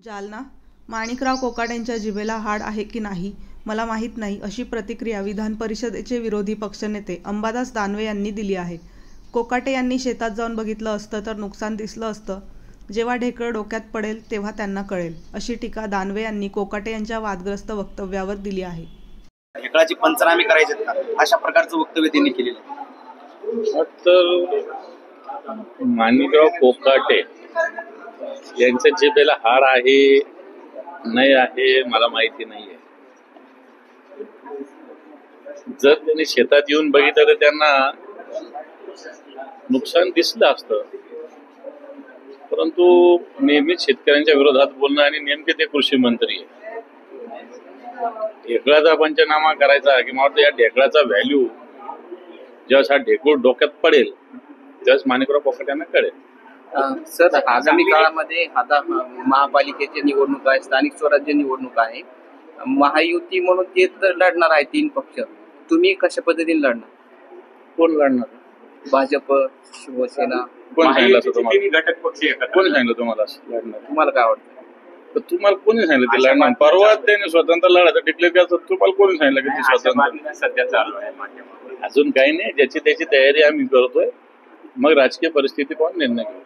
जालना, माणिकराव कोकाटेंच्या जिभेला हाड आहे की नाही मला माहीत नाही, अशी प्रतिक्रिया विधान परिषदेचे विरोधी पक्षनेते अंबादास दानवे यांनी दिली आहे. कोकाटे यांनी शेतात जाऊन बघितलं असतं तर नुकसान दिसलं असतं. जेव्हा ढेकळं डोक्यात पडेल तेव्हा त्यांना कळेल, अशी टीका दानवे यांनी कोकाटे यांच्या वादग्रस्त वक्तव्यावर दिली आहे. ढेकळाचे पंचनामे करायचे का, अशा प्रकारचं वक्तव्य त्यांनी केलेलं आहे. तर माणिकराव कोकाटे यांच्या जिभेला हाड आहे नाही आहे मला माहिती नाहीये. जर त्यांनी शेतात येऊन बघितलं तर त्यांना नुकसान दिसलं असतं, परंतु नेहमीच शेतकऱ्यांच्या विरोधात बोलणं आणि नेमके ते कृषी मंत्री आहे. ढेकळाचा पंचनामा करायचा की मला या ढेकळाचा व्हॅल्यू ज्यावेळेस हा ढेकूळ डोक्यात पडेल त्यावेळेस माणिकराव कोकाटे यांना कळेल. सर, आगामी काळामध्ये आता महापालिकेची निवडणूक आहे, स्थानिक स्वराज्य निवडणूक आहे, महायुती म्हणून ते तर लढणार आहे 3 पक्ष. तुम्ही कशा पद्धतीने लढणार? कोण लढणार? भाजप, शिवसेना, कोण सांगितलं तुम्हाला? घटक पक्ष कोणी सांगितलं तुम्हाला लढणार? तुम्हाला काय वाटतं? तुम्हाला कोणी सांगितलं ते लढणार? परवा त्यांनी स्वतंत्र लढायचं टिकले त्याचं तुम्हाला कोणी सांगितलं की ते स्वतंत्र? सध्या चालू आहे. अजून काही नाही, ज्याची त्याची तयारी आम्ही करतोय, मग राजकीय परिस्थिती पाहून निर्णय घेऊ.